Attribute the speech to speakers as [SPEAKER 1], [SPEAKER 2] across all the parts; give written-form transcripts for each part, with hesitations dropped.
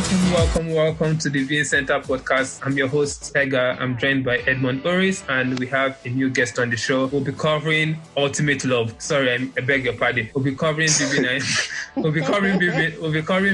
[SPEAKER 1] Welcome to the BBN Center podcast. I'm your host, Tega. I'm joined by Edmund, Oris, and we have a new guest on the show. We'll be covering Ultimate Love. Sorry, I beg your pardon. We'll be covering BBNaija. we'll be covering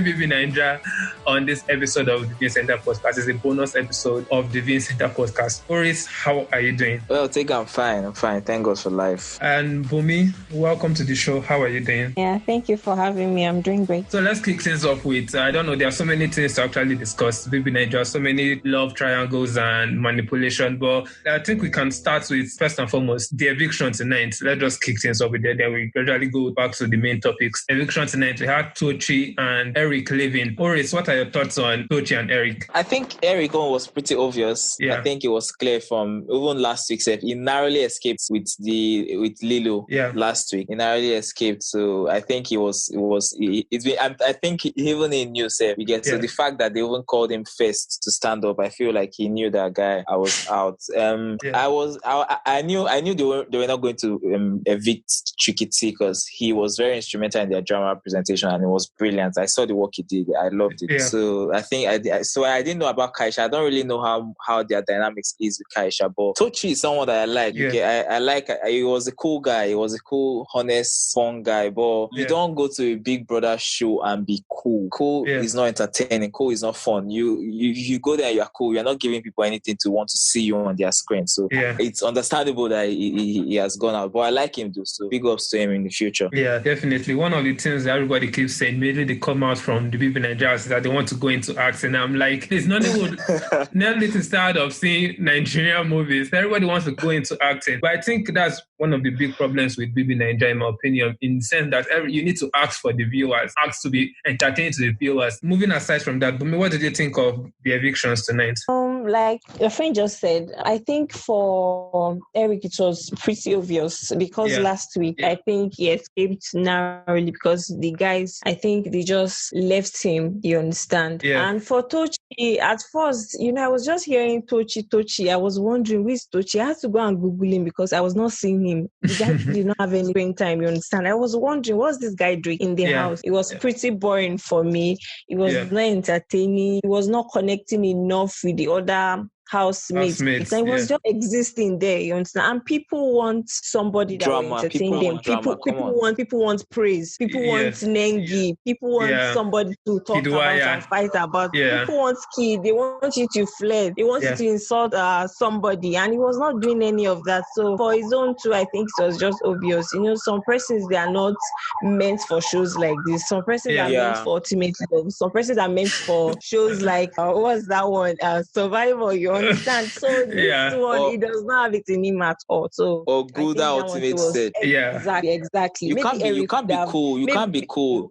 [SPEAKER 1] BBNaija on this episode of the BBN Center podcast. It's a bonus episode of the BBN Center podcast. Oris, how are you doing?
[SPEAKER 2] Well, Tega, I'm fine. Thank God for life.
[SPEAKER 1] And Bunmi, welcome to the show. How are you doing?
[SPEAKER 3] Yeah, thank you for having me. I'm doing great.
[SPEAKER 1] So let's kick things off with, I don't know, there are so many things to actually discuss. BBNaija, so many love triangles and manipulation, but I think we can start with, first and foremost, the eviction tonight. Let's just kick things off with that, then we gradually go back to the main topics. Eviction tonight, we had Tochi and Eric leaving. Oris, what are your thoughts on Tochi and Eric?
[SPEAKER 2] I think Eric was pretty obvious.
[SPEAKER 1] Yeah.
[SPEAKER 2] I think it was clear from even last week's episode. He narrowly escaped with Lilo last week. He narrowly escaped, so I think I think even in news, we get so the fact that they even called him first to stand up. I feel like he knew that guy. I was out. I knew they were not going to evict Tricky T because he was very instrumental in their drama presentation and it was brilliant. I saw the work he did. I loved it. Yeah. So I think I didn't know about Kaisha. I don't really know how their dynamics is with Kaisha, but Tochi is someone that I like. I like. He was a cool guy. He was a cool, honest, fun guy. But you don't go to a Big Brother show and be cool. Cool is not entertaining. Cool is not fun. You go there, you're cool. You're not giving people anything to want to see you on their screen. So it's understandable that he has gone out. But I like him too. So big ups to him in the future.
[SPEAKER 1] Yeah, definitely. One of the things that everybody keeps saying, maybe they come out from the BBNaija, is that they want to go into acting. I'm like, it's Nollywood is tired of seeing Nigerian movies. Everybody wants to go into acting. But I think that's one of the big problems with BBNaija, in my opinion, in the sense that you need to ask for the viewers, ask to be entertained to the viewers. Moving aside from that, Bunmi, what did you think of the evictions tonight?
[SPEAKER 3] Like your friend just said, I think for Eric it was pretty obvious because last week I think he escaped narrowly because the guys, I think they just left him, you understand? Yeah. And for Tochi, at first, I was just hearing Tochi. I was wondering, who is Tochi? I had to go and Google him because I was not seeing him. The guy did not have any screen time, you understand? I was wondering, what's this guy doing in the house? It was pretty boring for me. It was not entertaining. It was not connecting enough with the other housemates. It was just existing there, you understand? And people want somebody that will entertain them. People want praise. People want Nengi. People want somebody to talk about and fight about. People want Kid. They want you to flirt. They want you to insult somebody. And he was not doing any of that. So for his own too, I think it was just obvious. Some persons, they are not meant for shows like this. Some persons are meant for Ultimate Love. Some persons are meant for shows like, what's that one? Survival, you understand? So this one, it does not have it in him at all. So
[SPEAKER 2] Gouda Ultimate said.
[SPEAKER 3] Exactly.
[SPEAKER 2] You can't be cool. You can't be cool.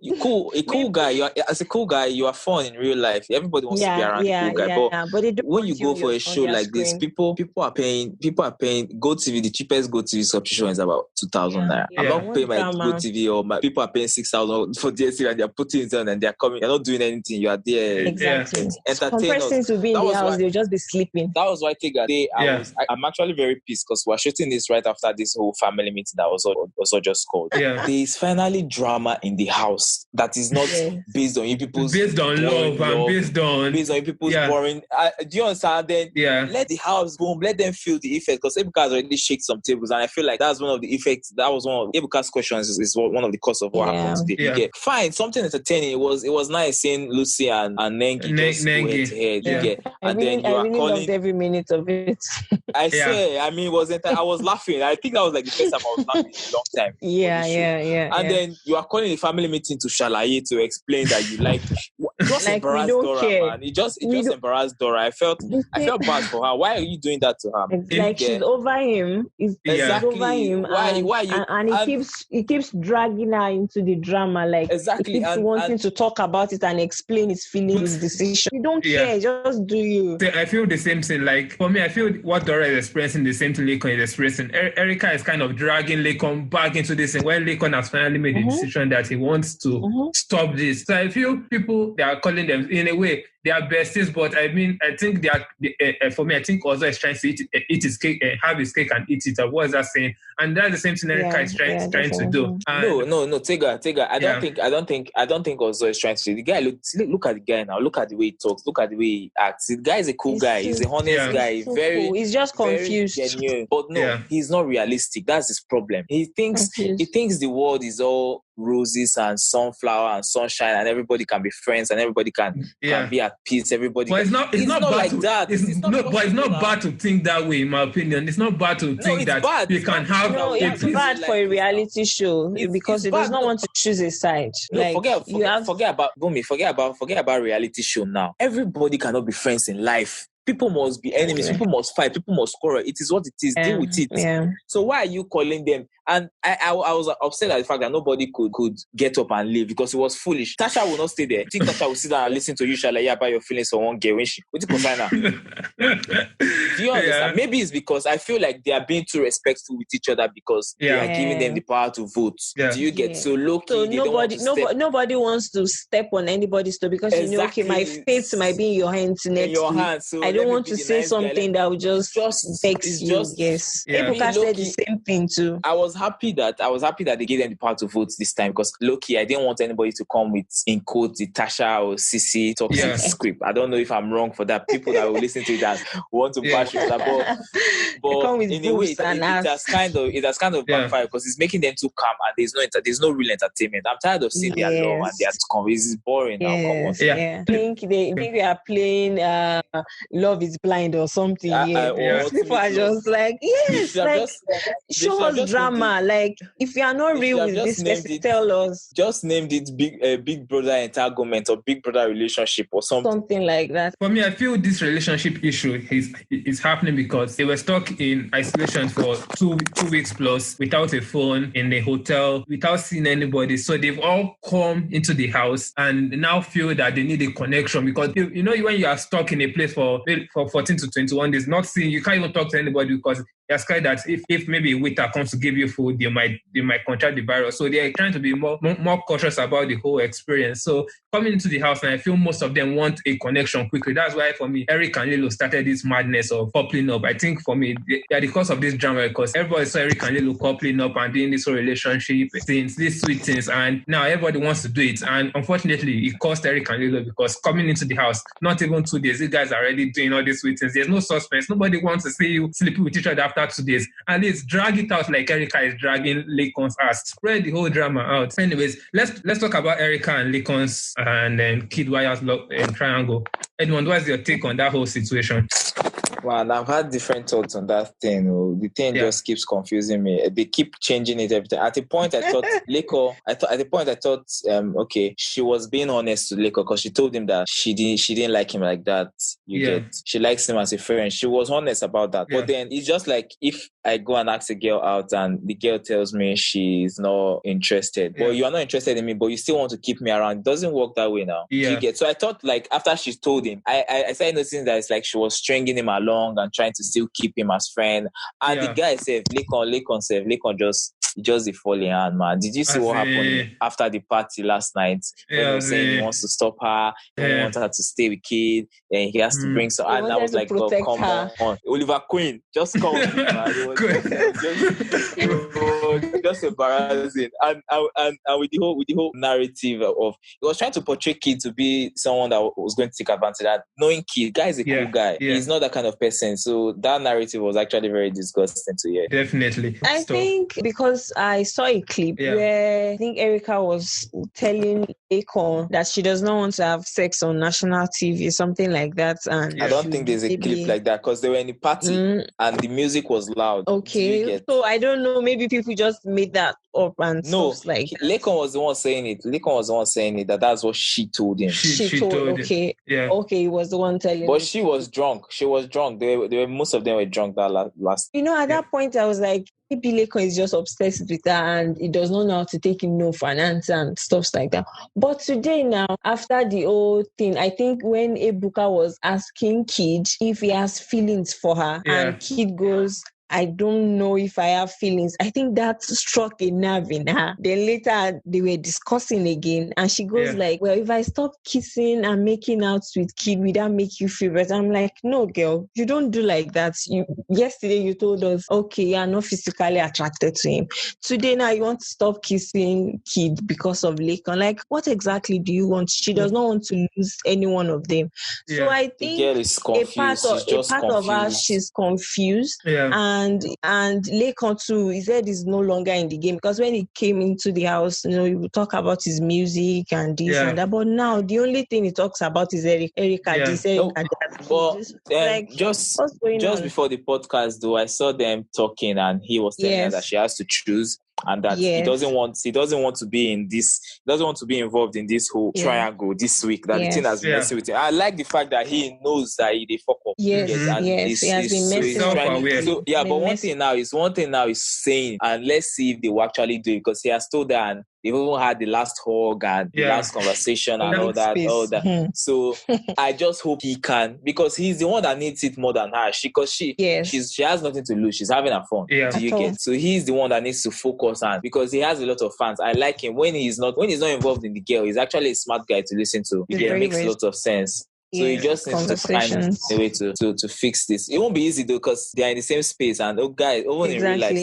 [SPEAKER 2] A cool guy. As a cool guy, you are fun in real life. Everybody wants to be around a cool guy. But when you go for a show like this, people are paying GoTV. The cheapest GoTV subscription is about 2,000 naira. I'm not paying my GoTV, or my people are paying 6,000 for DSTV and they're putting it on and they're coming. You're not doing anything. You are there.
[SPEAKER 3] Exactly.
[SPEAKER 2] Entertainers.
[SPEAKER 3] Some persons will be in the house. They'll just be sleeping.
[SPEAKER 2] That was why Tega I'm actually very pissed because we're shooting this right after this whole family meeting that was also just called. There is finally drama in the house that is not based on you people's
[SPEAKER 1] based on love and based on
[SPEAKER 2] you people's boring. Do you understand? Then let the house boom, let them feel the effect because Ebuka has already shaken some tables, and I feel like that's one of the effects. That was one of Ebuka's questions is one of the cause of what happened today. You get fine, something entertaining. It was nice seeing Lucy and Nengi just go head to head. You get, and then you are calling
[SPEAKER 3] every minute of it.
[SPEAKER 2] I swear, I was laughing. I think that was like the first time I was laughing in a long time. And then you are calling a family meeting to Shalaye to explain that you like just like embarrassed Dora, man. It just embarrassed Dora. I felt bad for her. Why are you doing that to her?
[SPEAKER 3] Like she's over him. She's over him.
[SPEAKER 2] Why you?
[SPEAKER 3] And he keeps dragging her into the drama. Like he keeps wanting to talk about it and explain his feelings, his decision. You don't care. Just do you.
[SPEAKER 1] I feel the same thing. Like for me, I feel what Dora is expressing the same thing Laycon is expressing. Erica is kind of dragging Laycon back into this, and when Laycon has finally made the decision that he wants to stop this. So I feel people, they are calling them, in a way, they are besties, but I mean, I think they are, for me, I think Ozo is trying to eat his cake, have his cake and eat it. What is that saying? And that's the same thing Erica is trying to do.
[SPEAKER 2] And no, Tega. I don't think Ozo is trying to do. The guy, look at the guy now. Look at the way he talks. Look at the way he acts. The guy is a cool guy. He's a honest guy. Very
[SPEAKER 3] cool. He's just confused.
[SPEAKER 2] Genuine. But no, he's not realistic. That's his problem. He thinks the world is all roses and sunflower and sunshine and everybody can be friends and everybody can be at peace. Everybody.
[SPEAKER 1] But it's not
[SPEAKER 2] like that.
[SPEAKER 1] But it's not bad to think that way, in my opinion. It's not bad to think that you can have.
[SPEAKER 3] No, it's bad for a reality show because it does not want to choose a side.
[SPEAKER 2] No, forget about Bunmi. Forget about reality show now. Everybody cannot be friends in life. People must be enemies. People must fight. People must quarrel. It is what it is. Deal with it.
[SPEAKER 3] Yeah.
[SPEAKER 2] So why are you calling them? And I was upset at the fact that nobody could get up and leave because it was foolish. Tasha will not stay there. I think Tasha will sit down and listen to you, about your feelings for one girl when she. What do you understand? Yeah. Maybe it's because I feel like they are being too respectful with each other because they are giving them the power to vote. Yeah. Do you get so low-key?
[SPEAKER 3] So nobody wants to step on anybody's toe because you know, okay, my fate might be in your hands next week. So I don't want to say something that will just vex you. Yes. Ebuka said the same thing too.
[SPEAKER 2] I was happy that they gave them the power to vote this time because low-key, I didn't want anybody to come with, in quotes, the Tasha or Sisi toxic script. I don't know if I'm wrong for that. People that will listen to that want to bash with that, but in a way, it has kind of backfired because it's making them too calm and there's no real entertainment. I'm tired of seeing their love and their conversation. It's boring now. Come on.
[SPEAKER 3] I think they are playing Love is Blind or something. People are just like, show us drama. Like, if you are not real with this person, tell us.
[SPEAKER 2] Just named it Big Brother entanglement or Big Brother relationship or something.
[SPEAKER 3] Something like that.
[SPEAKER 1] For me, I feel this relationship issue is happening because they were stuck in isolation for 2 weeks plus without a phone in the hotel, without seeing anybody. So they've all come into the house and now feel that they need a connection because, you know, when you are stuck in a place for 14 to 21 days, not seeing, you can't even talk to anybody because you're scared that if maybe a waiter comes to give you food, they might contract the virus. So they're trying to be more cautious about the whole experience. So coming into the house, and I feel most of them want a connection quickly. That's why for me, Eric and Lilo started this madness of coupling up. I think for me, they are the cause of this drama because everybody saw Eric and Lilo coupling up and doing this whole relationship things, these sweet things, and now everybody wants to do it. And unfortunately, it cost Eric and Lilo because coming into the house, not even 2 days, these guys are already doing all these sweet things. There's no suspense. Nobody wants to see you sleeping with each other after 2 days. At least drag it out like Erica is dragging Laycon's ass. Spread the whole drama out. Anyways, let's talk about Erica and Laycon's and then Kiddwaya's triangle. Edmund, what's your take on that whole situation?
[SPEAKER 2] Man, I've had different thoughts on that thing. The thing just keeps confusing me. They keep changing it every time. At the point, I thought Laycon. Okay, she was being honest to Laycon because she told him that she didn't like him like that. She likes him as a friend. She was honest about that. But then it's just like if I go and ask a girl out and the girl tells me she's not interested, but you are not interested in me, but you still want to keep me around. It doesn't work that way now. You get. So I thought like after she told him, I started noticing that it's like she was stringing him along and trying to still keep him as friend. And the guy said, Laycon just the falling hand, man. Did you see what happened after the party last night? When he was saying he wants to stop her, he wants her to stay with kid, and he has to bring some. And I was like, oh, come on. Oliver Queen, just come on, man. It was just embarrassing. And with the whole narrative of, he was trying to portray Kid to be someone that was going to take advantage of that. Knowing Kid, guy is a cool guy. He's not that kind of person. So that narrative was actually very disgusting to hear.
[SPEAKER 1] Definitely.
[SPEAKER 3] I think because I saw a clip where I think Erica was telling Laycon that she does not want to have sex on national TV, something like that. And
[SPEAKER 2] I don't think there's a clip like that because they were in a party and the music was loud.
[SPEAKER 3] Okay. So I don't know, maybe people just made that up and stuff like that.
[SPEAKER 2] Laycon was the one saying it. That's what she told him.
[SPEAKER 3] She told okay. Yeah. Okay, he was the one telling
[SPEAKER 2] But she was drunk. They were most of them were drunk that last.
[SPEAKER 3] You know, at that point I was like, maybe Laycon is just obsessed with her and he does not know how to take him no for an answer and stuff like that. But today now, after the whole thing, I think when Ebuka was asking Kid if he has feelings for her and Kid goes, I don't know if I have feelings. I think that struck a nerve in her. Then later they were discussing again, and she goes like, well, if I stop kissing and making out with Kid, will that make you feel better? I'm like, no, girl, you don't do like that. Yesterday you told us, okay, you're not physically attracted to him. Today now you want to stop kissing Kid because of Laycon. Like, what exactly do you want? She does not want to lose any one of them. So I think
[SPEAKER 2] the girl is confused.
[SPEAKER 3] a part of her, she's confused. And Laycon too, he said he's no longer in the game, because when he came into the house, you know, he would talk about his music and this and that. But now the only thing he talks about is Eric and that.
[SPEAKER 2] But just before the podcast though, I saw them talking, and he was telling her that she has to choose, and that he doesn't want to be in this, doesn't want to be involved in this whole triangle this week, that the thing has been messing with him. I like the fact that he knows that he fuck up.
[SPEAKER 3] He has been messing
[SPEAKER 2] so but one thing now is saying, and let's see if they will actually do it, because he has told her, and they've even had the last hug and the last conversation and all that. So I just hope he can, because he's the one that needs it more than her. She has nothing to lose. She's having her fun. Do you get? So he's the one that needs to focus on, because he has a lot of fans. I like him when he's not involved in the girl. He's actually a smart guy to listen to. It makes a lot of sense. So you just need to find a way to fix this. It won't be easy though, because they are in the same space, and guys, even in real life,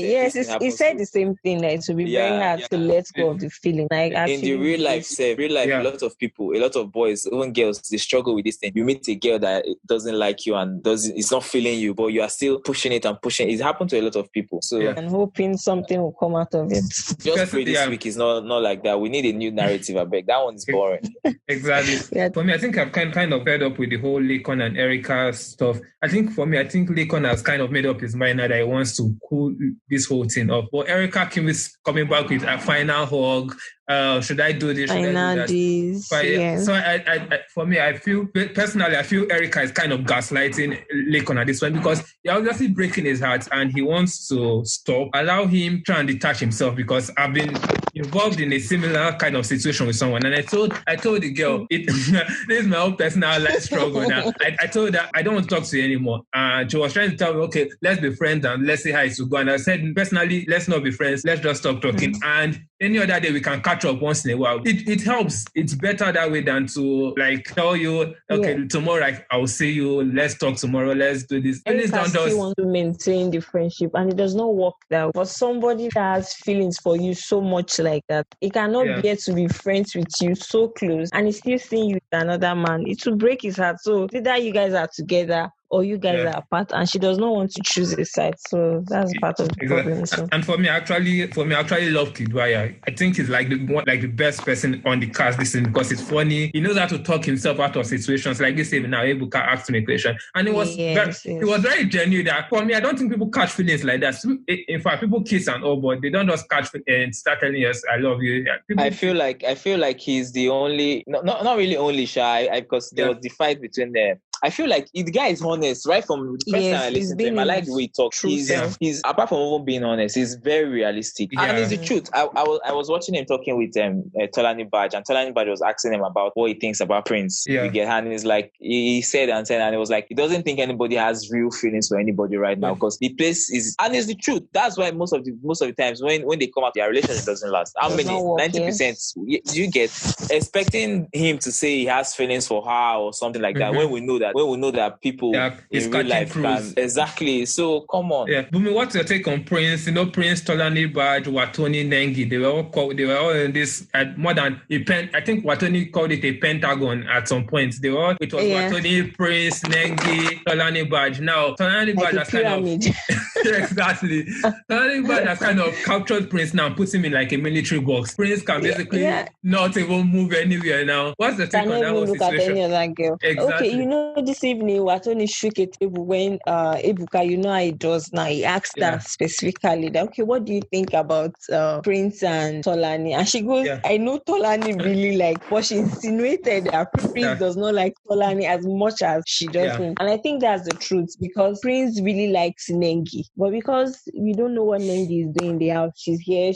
[SPEAKER 3] he said the same thing. Like, to be very hard to let go of the feeling. Like,
[SPEAKER 2] in the real life, a lot of people, a lot of boys, even girls, they struggle with this thing. You meet a girl that doesn't like you and it's not feeling you, but you are still pushing it. It happened to a lot of people. So
[SPEAKER 3] and hoping something will come out of it.
[SPEAKER 2] Just pray this week is not like that. We need a new narrative. I beg. That one is boring.
[SPEAKER 1] Exactly. For me, I think I've kind of fed up with the whole Laycon and Erica stuff. I think Laycon has kind of made up his mind that he wants to cool this whole thing off. But Erica coming back with a final hug. Should I do this? Should I do that? So for me, I feel Erica is kind of gaslighting Laycon at this point, because he's obviously breaking his heart and he wants to stop. Allow him try and detach himself, because I've been involved in a similar kind of situation with someone, and I told the girl, this is my own personal life struggle now. I told her I don't want to talk to you anymore. She was trying to tell me, okay, let's be friends and let's see how it will go. And I said, personally, let's not be friends. Let's just stop talking. And any other day we can catch up once in a while. It helps. It's better that way than to like tell you, okay, tomorrow I will see you. Let's talk tomorrow. Let's do this.
[SPEAKER 3] Erica still wants to maintain the friendship, and it does not work that way. For somebody that has feelings for you so much like that, it cannot bear to be friends with you so close, and he's still seeing you with another man. It will break his heart. So either you guys are together or you guys are apart, and she does not want to choose a side. So that's part of the problem. So.
[SPEAKER 1] And for me, I actually love Kiddwaya. I think he's like the best person on the cast listening, because it's funny. He knows how to talk himself out of situations. Like this even now, Ebuka asked him a question, and it was very genuine. That for me, I don't think people catch feelings like that. In fact, people kiss and all, but they don't just catch and start telling us, "I love you."
[SPEAKER 2] I feel like he's the only, not really only shy, because there was the fight between them. I feel like the guy is honest right from the first time I listened to him. I like the way he talks. He's apart from even being honest, he's very realistic. And it's the truth. I was watching him talking with TolaniBaj, and TolaniBaj was asking him about what he thinks about Prince. And he's like, he said, and it was like, he doesn't think anybody has real feelings for anybody right now, because the place is, and it's the truth. That's why most of the times when they come out, their relationship doesn't last. How many? 90%. You get expecting him to say he has feelings for her or something like that, when we know that people in real life can. Exactly. So come on.
[SPEAKER 1] Bunmi, what's your take on Prince? Prince, TolaniBaj, Wathoni, Nengi. They were all in this more than a I think Wathoni called it a pentagon at some point. It was Wathoni, Prince, Nengi, TolaniBaj. Now TolaniBaj has kind of exactly. TolaniBaj has kind of captured Prince now and put him in like a military box. Prince can basically not even move anywhere now. What's the take on that whole situation?
[SPEAKER 3] Exactly. Okay, this evening, Wathoni shook a table when Ebuka, how he does now. He asked her specifically that, okay, what do you think about Prince and Tolani? And she goes, I know Tolani really but she insinuated that Prince does not like Tolani as much as she does him. And I think that's the truth, because Prince really likes Nengi. But because we don't know what Nengi is doing in the house, she's here,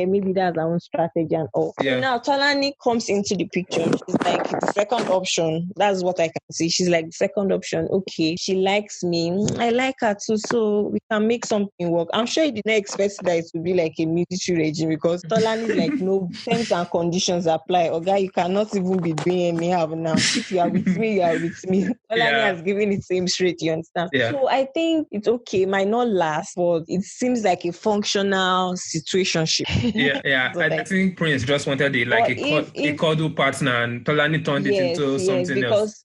[SPEAKER 3] maybe that's her own strategy and all. So now Tolani comes into the picture. She's like the second option. That's what I can see. She's like like the second option. Okay, she likes me. I like her too, so we can make something work. I'm sure you did not expect that it would be like a military regime because Tolani is like, no terms and conditions apply. Okay, you cannot even be doing anyhow now. If you are with me, you are with me. Tolani has given it same straight, you understand?
[SPEAKER 1] Yeah.
[SPEAKER 3] So I think it's okay. It might not last, but it seems like a functional situationship.
[SPEAKER 1] Yeah. I think Prince just wanted a cuddle partner, and Tolani turned it into something else.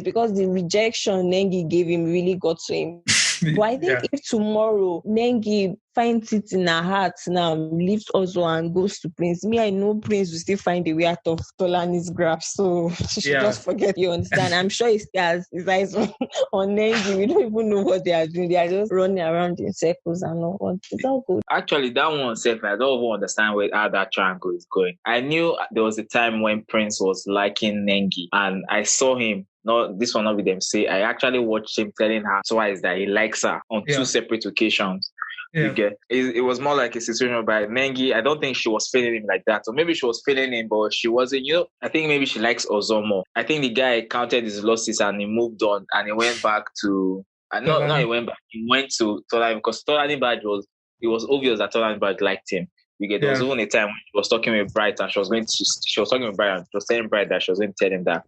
[SPEAKER 3] Because the rejection Nengi gave him really got to him. But I think if tomorrow Nengi finds it in her heart now, leaves Ozo and goes to Prince, I know Prince will still find a way out of Tolani's grasp. So she should just forget, you understand? I'm sure he still has his eyes on Nengi. We don't even know what they are doing. They are just running around in circles and all. It's all good.
[SPEAKER 2] Actually, that one self, I don't even understand how that triangle is going. I knew there was a time when Prince was liking Nengi, and I saw him. No, this one not with them say. I actually watched him telling her twice that he likes her on two separate occasions. Yeah. It was more like a situation by Nengi. I don't think she was feeling him like that. Or maybe she was feeling him, but she wasn't. I think maybe she likes Ozo more. I think the guy counted his losses and he moved on and he went back to... No, he went back. He went to Tolani because TolaniBaj it was obvious that TolaniBaj liked him. There was even a time when she was talking with Bright and she was talking with Bright and she was telling Bright that she was going to tell him that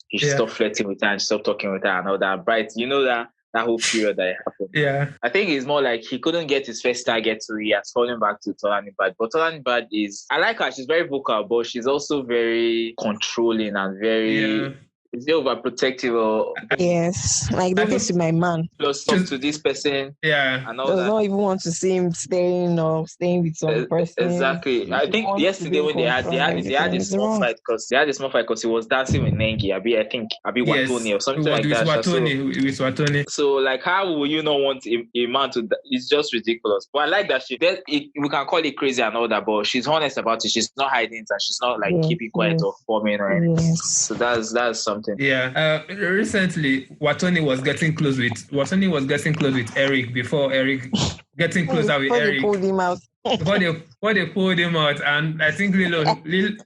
[SPEAKER 2] he should stop flirting with her and stop talking with her and all that. Bright, that whole period that happened.
[SPEAKER 1] Yeah.
[SPEAKER 2] I think it's more like he couldn't get his first target, so he has fallen back to TolaniBaj. But TolaniBaj I like her, she's very vocal, but she's also very controlling and very... Is he overprotective
[SPEAKER 3] yes, like don't mess with my man.
[SPEAKER 2] Plus talk to this person.
[SPEAKER 1] Yeah.
[SPEAKER 2] And all
[SPEAKER 3] does
[SPEAKER 2] that.
[SPEAKER 3] not even want to see him staying with some person.
[SPEAKER 2] Exactly. I think yesterday when they had a small fight because he was dancing with Nengi. I think Wathoni or something like that.
[SPEAKER 1] With Wathoni.
[SPEAKER 2] So like how will you not want a man to... It's just ridiculous. But I like that we can call it crazy and all that, but she's honest about it. She's not hiding it and she's not like keeping quiet or forming or anything. Yes. So that's something.
[SPEAKER 1] Yeah. Recently, Wathoni was getting close with Eric before Eric getting closer with Eric.
[SPEAKER 3] They pulled him out.
[SPEAKER 1] Before they pulled him out, and I think Lilo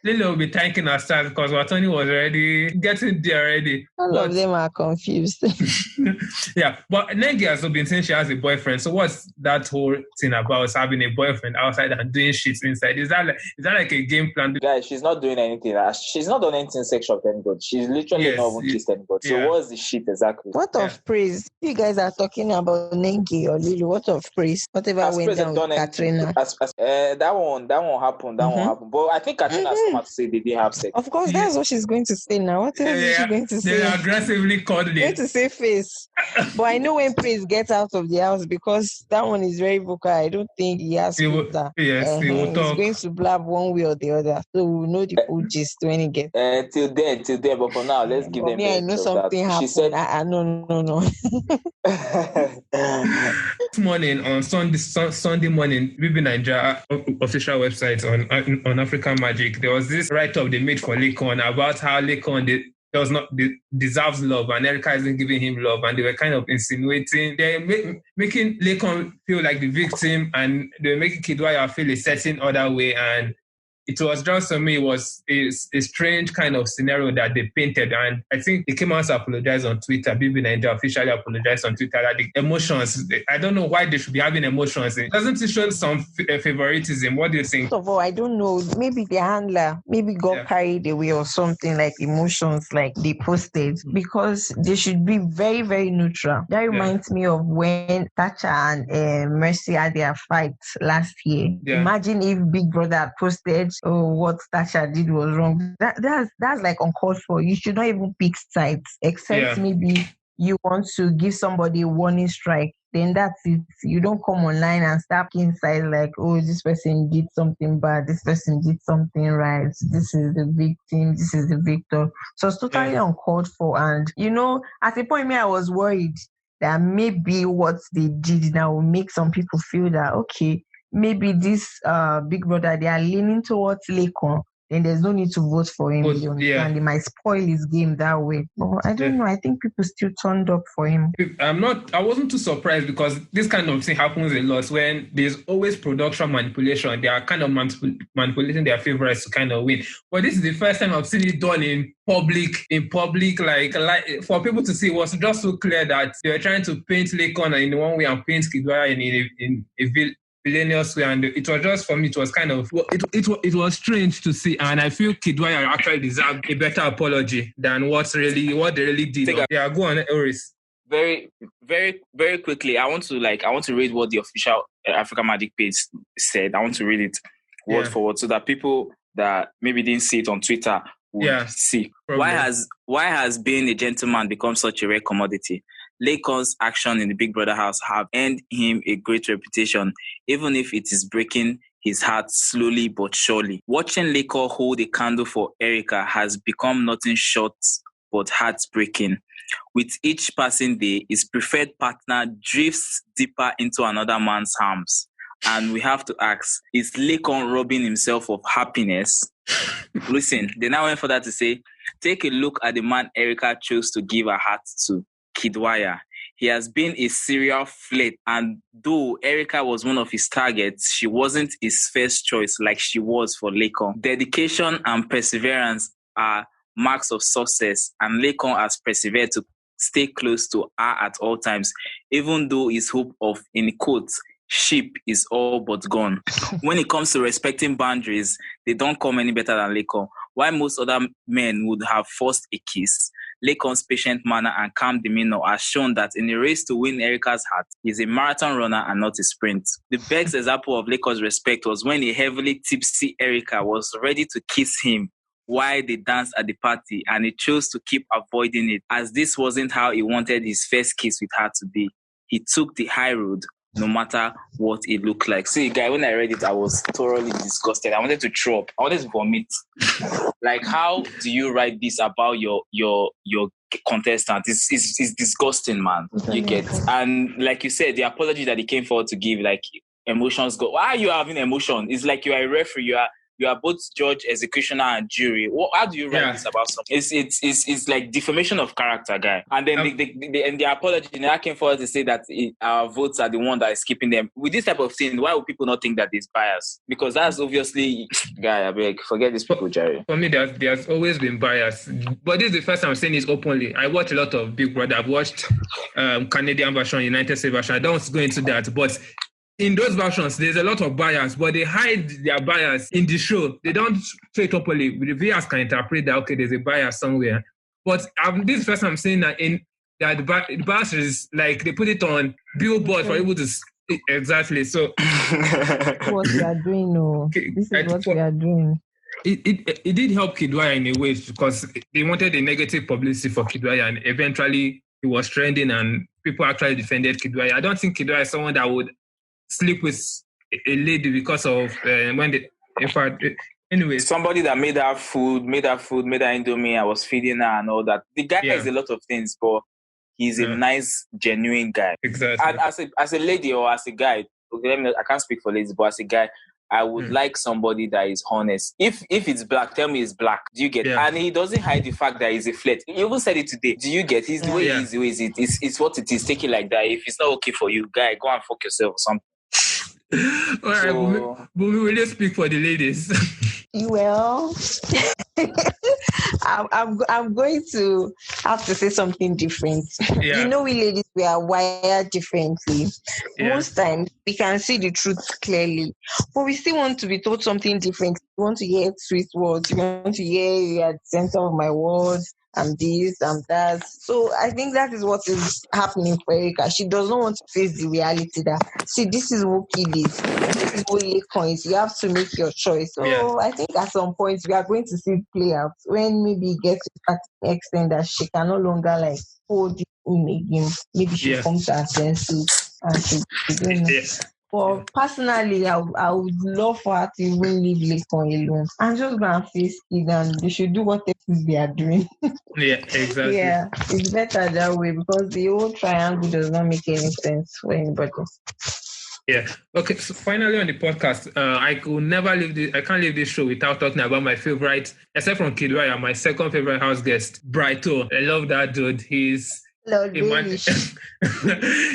[SPEAKER 1] will be thanking her stars because Wathoni was already getting there already.
[SPEAKER 3] All of them are confused.
[SPEAKER 1] Yeah, but Nengi has been saying she has a boyfriend. So what's that whole thing about having a boyfriend outside and doing shit inside? Is that like a game plan?
[SPEAKER 2] Guys, she's not doing anything. She's not done anything sexual with anybody. She's literally not even kissed anybody. So what's the shit exactly?
[SPEAKER 3] What of praise? You guys are talking about Nengi or Lilo. What of praise? Whatever went down with Katrina.
[SPEAKER 2] That one happened. But I think Katrina has come out to say they didn't have sex.
[SPEAKER 3] Of course, that's what she's going to say now. What else is she going to say?
[SPEAKER 1] They aggressively called it.
[SPEAKER 3] Going to say face. But I know when praise gets out of the house because that one is very vocal. I don't think he has filter.
[SPEAKER 1] Yes, he will talk.
[SPEAKER 3] He's going to blab one way or the other. So we'll know the full gist when he gets.
[SPEAKER 2] Till then. But for now, let's give them.
[SPEAKER 3] I know something happened. She said, no.
[SPEAKER 1] This morning on Sunday morning, BBNaija official website on African Magic, there was this write-up they made for Laycon about how Laycon deserves love and Erica isn't giving him love, and they were kind of insinuating they're making Laycon feel like the victim and they were making Kiddwaya feel a certain other way, and it was just, for me, it was a strange kind of scenario that they painted. And I think they came out to apologize on Twitter. BBNaija officially apologized on Twitter that the emotions, I don't know why they should be having emotions. Doesn't it show some favoritism? What do you think?
[SPEAKER 3] First of all, I don't know. Maybe the handler got carried away or something, like emotions like they posted, because they should be very, very neutral. That reminds me of when Tacha and Mercy had their fight last year. Yeah. Imagine if Big Brother had posted, what Tasha did was wrong. That's like uncalled for. You should not even pick sides, except maybe you want to give somebody a warning strike. Then that's it. You don't come online and start picking sides like, this person did something bad, this person did something right, this is the victim, this is the victor. So it's totally uncalled for. And, at a point, I was worried that maybe what they did now will make some people feel that, okay, maybe this Big Brother, they are leaning towards Laycon then there's no need to vote for him. You understand? They might spoil his game that way. But I don't know. I think people still turned up for him.
[SPEAKER 1] I wasn't too surprised because this kind of thing happens a lot when there's always production manipulation. They are kind of manipulating their favorites to kind of win. But this is the first time I've seen it done in public, like for people to see. It was just so clear that they were trying to paint Laycon in one way and paint Kiddwaya in a villainous way, and it was just, for me, it was kind of, it was strange to see, and I feel Kiddwaya actually deserved a better apology than what they really did. Yeah, go on, Oris.
[SPEAKER 2] Very, very, very quickly, I want to read what the official Africa Magic page said. I want to read it word for word so that people that maybe didn't see it on Twitter would see. Probably. Why has being a gentleman become such a rare commodity? Laycon's action in the Big Brother house have earned him a great reputation, even if it is breaking his heart slowly but surely. Watching Laycon hold a candle for Erica has become nothing short but heartbreaking. With each passing day, his preferred partner drifts deeper into another man's arms. And we have to ask, is Laycon robbing himself of happiness? Listen, they now went for that to say, take a look at the man Erica chose to give her heart to, Kiddwaya. He has been a serial flirt, and though Erica was one of his targets, she wasn't his first choice like she was for Laycon. Dedication and perseverance are marks of success, and Laycon has persevered to stay close to her at all times, even though his hope of, in quotes, sheep is all but gone. When it comes to respecting boundaries, they don't come any better than Laycon. While most other men would have forced a kiss, Laycon's patient manner and calm demeanor has shown that in a race to win Erica's heart, he's a marathon runner and not a sprint. The best example of Laycon's respect was when a heavily tipsy Erica was ready to kiss him while they danced at the party, and he chose to keep avoiding it, as this wasn't how he wanted his first kiss with her to be. He took the high road, no matter what it looked like. See, guy, when I read it, I was thoroughly disgusted. I wanted to throw up. I wanted to vomit. Like, how do you write this about your contestant? It's disgusting, man. You get. And like you said, the apology that he came forward to give, like, emotions go. Why are you having emotion? It's like you are a referee. You are both judge, executioner, and jury. How do you write this about something? It's like defamation of character, guy. And then the apology, I came forward to say that our votes are the one that is keeping them. With this type of thing, why would people not think that there's bias? Because that's obviously, guy, I beg, forget these people, Jerry.
[SPEAKER 1] For me, there's always been bias. But this is the first time I'm saying this openly. I watch a lot of Big Brother. I've watched Canadian version, United States version. I don't go into that, but in those versions, there's a lot of bias, but they hide their bias in the show. They don't say it properly. The viewers can interpret that, okay, there's a bias somewhere. But this is the first time I'm saying that the bias is like they put it on billboard for people to exactly. So
[SPEAKER 3] what we are doing, this is what we are doing.
[SPEAKER 1] It did help Kiddwaya in a way because they wanted a negative publicity for Kiddwaya, and eventually it was trending and people actually defended Kiddwaya. I don't think Kiddwaya is someone that would sleep with a lady because of anyway.
[SPEAKER 2] Somebody that made her food, made her indomie, I was feeding her and all that. The guy has a lot of things, but he's a nice, genuine guy.
[SPEAKER 1] Exactly.
[SPEAKER 2] And as a lady or as a guy, I can't speak for ladies, but as a guy, I would like somebody that is honest. If it's black, tell me it's black. Do you get it? And he doesn't hide the fact that he's a flirt. He even said it today. Do you get it? He's the way he is, the way is it. It's what it is. Take it like that. If it's not okay for you, guy, go and fuck yourself or something.
[SPEAKER 1] All right, but we will just speak for the ladies.
[SPEAKER 3] Well, I'm going to have to say something different. You know, we ladies, we are wired differently. Most times we can see the truth clearly, but we still want to be told something different. We want to hear sweet words. We want to hear you are the center of my world. I'm this, I'm that. So I think that is what is happening for Erica. She does not want to face the reality that, see, this is what kid is. This is what Laycon is. You have to make your choice. So I think at some point we are going to see it play out when maybe it gets to an extent that she can no longer like hold it in again. Maybe she comes to her senses and she doing it. But personally, I would love for her to even leave Laycon alone. I'm just going to face it and they should do whatever they are doing.
[SPEAKER 1] Yeah, exactly.
[SPEAKER 3] Yeah, it's better that way because the whole triangle does not make any sense for anybody.
[SPEAKER 1] Yeah. Okay. So finally on the podcast, I can't leave this show without talking about my favorite, except from Kiddwaya, my second favorite house guest, Brighto. I love that dude. He's
[SPEAKER 3] Lord Baelish.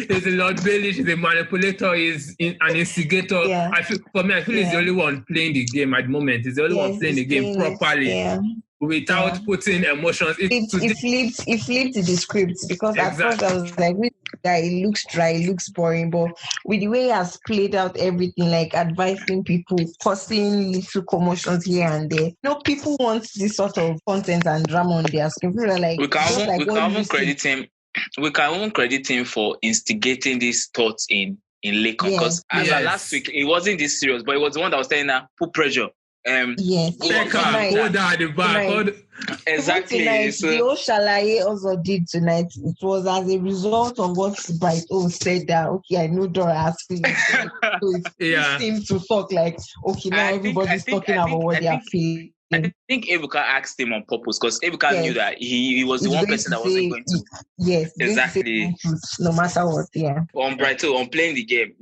[SPEAKER 1] He's a Lord Baelish. He's a manipulator. He's an instigator. Yeah. I feel he's the only one playing the game at the moment. He's the only one playing the game properly. Without putting emotions.
[SPEAKER 3] He flipped the script because at first I was like, this guy, it looks dry, it looks boring, but with the way he has played out everything, like advising people, causing little commotions here and there. People want this sort of content and drama on their screen. People are like,
[SPEAKER 2] we can even credit him for instigating these thoughts in Laycon, because last week it wasn't this serious, but it was the one that was telling her put pressure. Exactly.
[SPEAKER 3] Tonight, so the old Shalaye also did tonight. It was as a result of what Brighto said that I know Dora has feelings. So it seemed to talk like now everybody's talking about what they are feeling.
[SPEAKER 2] I think Ebuka asked him on purpose because Ebuka knew that he was the one person that wasn't going to.
[SPEAKER 3] Yes,
[SPEAKER 2] exactly.
[SPEAKER 3] No matter what,
[SPEAKER 2] On Brighto, on playing the game,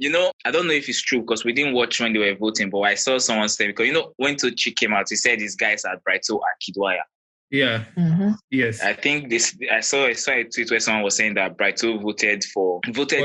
[SPEAKER 2] I don't know if it's true because we didn't watch when they were voting, but I saw someone say, because when Tochi came out, he said his guys at Brighto are Kiddwaya.
[SPEAKER 1] Yeah.
[SPEAKER 3] Mm-hmm.
[SPEAKER 1] Yes.
[SPEAKER 2] I think I saw a tweet where someone was saying that Brighto voted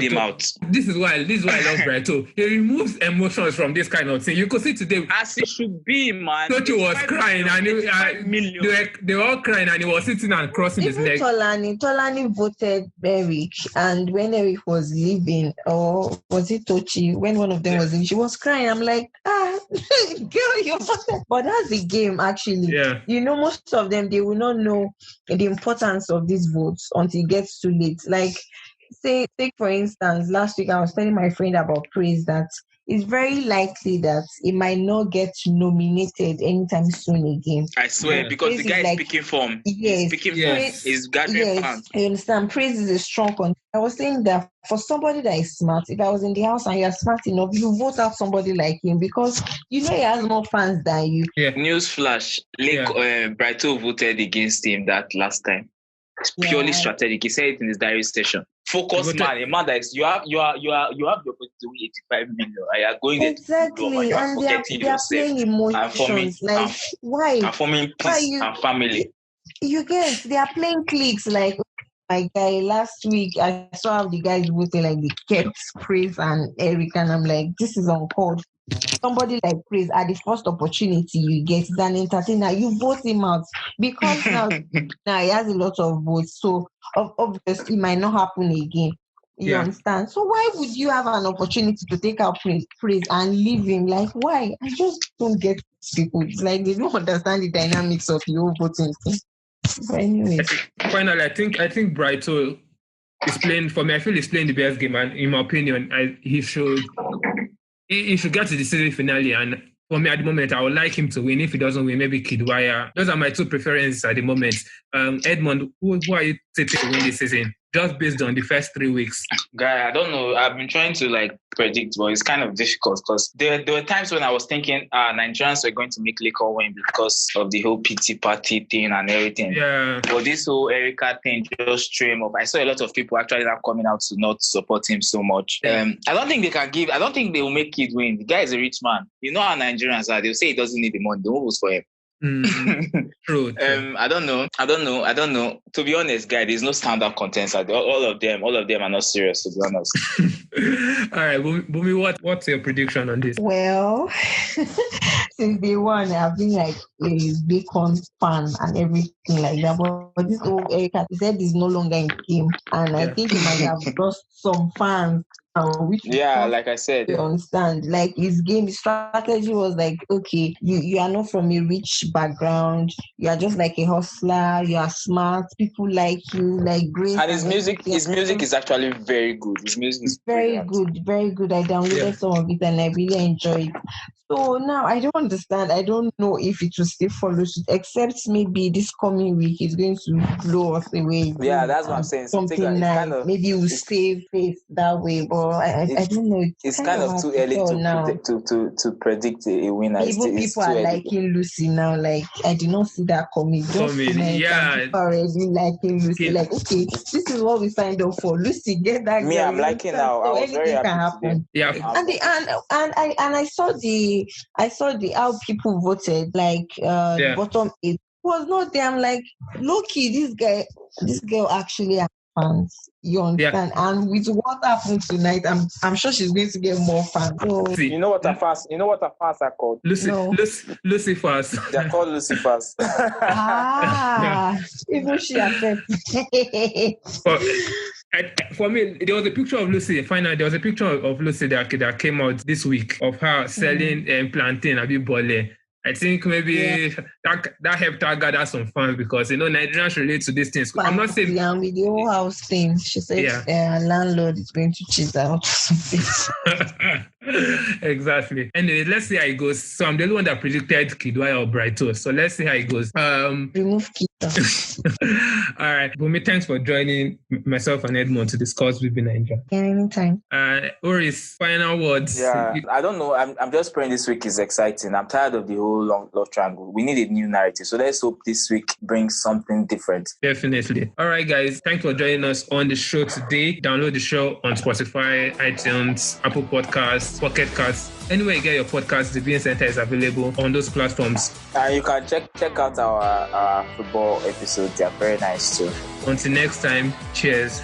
[SPEAKER 2] him out.
[SPEAKER 1] This is why I love Brighto. He removes emotions from this kind of thing. You could see today,
[SPEAKER 2] as it should be, man.
[SPEAKER 1] Tochi was crying and they were all crying and he was sitting and crossing his leg.
[SPEAKER 3] Tolani voted Eric, and when Eric was leaving, or was it Tochi? When one of them was leaving, she was crying. I'm like, girl, you voted. But that's the game, actually.
[SPEAKER 1] Yeah.
[SPEAKER 3] Most of them, they will not know the importance of these votes until it gets too late. Like, take for instance, last week I was telling my friend about Praise that it's very likely that it might not get nominated anytime soon again.
[SPEAKER 2] I swear, because Praise the guy is speaking form.
[SPEAKER 3] Yes,
[SPEAKER 2] he's gathering fans.
[SPEAKER 3] I understand. Praise is a strong content. I was saying that for somebody that is smart, if I was in the house and you're smart enough, you vote out somebody like him because he has more fans than you.
[SPEAKER 2] Yeah. Newsflash: Brighto voted against him that last time. It's purely strategic. He said it in his diary station. Focus, man. A man that is, you have the opportunity to win 85 million. You are going there
[SPEAKER 3] exactly, and they are playing emotions. Why?
[SPEAKER 2] And forming peace and family.
[SPEAKER 3] You get, they are playing cliques. Like my guy last week, I saw how the guys voted, like they kept Praise and Eric, and I'm like, this is uncalled. Somebody like Praise, at the first opportunity you get, is an entertainer, you vote him out because now he has a lot of votes, so obviously it might not happen again. You understand? So why would you have an opportunity to take out Praise and leave him? Like, why? I just don't get people. It's like they don't understand the dynamics of the whole voting thing. But anyway,
[SPEAKER 1] finally, I think Brighto is playing, for me, I feel he's playing the best game, and in my opinion, he should get to the season finale. And for me, at the moment, I would like him to win. If he doesn't win, maybe Kiddwaya. Those are my two preferences at the moment. Edmund, who are you taking to win this season? Just based on the first 3 weeks.
[SPEAKER 2] Guy, I don't know. I've been trying to predict, but it's kind of difficult because there were times when I was thinking Nigerians were going to make Laycon win because of the whole PT party thing and everything.
[SPEAKER 1] Yeah.
[SPEAKER 2] But this whole Erica thing just streamed up. I saw a lot of people actually now coming out to not support him so much. I don't think they will make Kid win. The guy is a rich man. You know how Nigerians are. They'll say he doesn't need the money. They won't vote for him.
[SPEAKER 1] True.
[SPEAKER 2] I don't know. To be honest, guy, there's no standout contents. All of them are not serious, to be honest.
[SPEAKER 1] All right, Bunmi, what's your prediction on this?
[SPEAKER 3] Well, since day one, I've been like a Laycon fan and everything like that. But this old Eric said he's no longer in the game, and I think he might have lost some fans.
[SPEAKER 2] Like I said,
[SPEAKER 3] you understand, like his game strategy was like, okay, you are not from a rich background, you are just like a hustler, you are smart, people like you, like great.
[SPEAKER 2] And his music is actually very good. His music is
[SPEAKER 3] very good. I downloaded some of it and I really enjoyed it. So now I don't understand. I don't know if it will still follow suit, except maybe this coming week he's going to blow us away.
[SPEAKER 2] Yeah, that's what I'm saying.
[SPEAKER 3] Something Tega, nice. Kind of, maybe we'll save face that way, but I don't know.
[SPEAKER 2] It's kind of too early to predict a winner.
[SPEAKER 3] Even people are liking Lucy now. Like, I did not see that coming. People already liking Lucy. Like, okay, this is what we signed up for. Lucy, get that.
[SPEAKER 2] Me, I'm liking now. So I was very happy.
[SPEAKER 3] Can happen.
[SPEAKER 1] Yeah,
[SPEAKER 3] and I saw the how people voted. Like, the bottom 8 was not there. I'm like, low-key, this girl actually has fans. You understand? Yeah. And with what happened tonight, I'm sure she's going to get more fans. So,
[SPEAKER 2] you know what her fans are called?
[SPEAKER 1] Lucifers.
[SPEAKER 2] They're called Lucifers.
[SPEAKER 3] Even she accepts.
[SPEAKER 1] For me, there was a picture of Lucy. Finally, there was a picture of Lucy that came out this week of her selling plantain at Bole. I think maybe that helped her gather some fans because, Nigerians relate to these things. I'm not saying...
[SPEAKER 3] Yeah, with the whole house thing, she said landlord is going to cheat out something.
[SPEAKER 1] Exactly. Anyway, let's see how it goes. So I'm the only one that predicted Kiddwaya or Brighto. So let's see how it goes.
[SPEAKER 3] Remove Kita.
[SPEAKER 1] All right. Bunmi, thanks for joining myself and Edmund to discuss BBNaija.
[SPEAKER 3] Anytime.
[SPEAKER 1] Oris, final words.
[SPEAKER 2] Yeah, I don't know. I'm just praying this week is exciting. I'm tired of the whole long love triangle. We need a new narrative. So let's hope this week brings something different.
[SPEAKER 1] Definitely. All right, guys. Thanks for joining us on the show today. Download the show on Spotify, iTunes, Apple Podcasts, Pocket Casts. Anywhere you get your podcast, the BN Center is available on those platforms.
[SPEAKER 2] You can check out our football episodes. They are very nice too.
[SPEAKER 1] Until next time, cheers.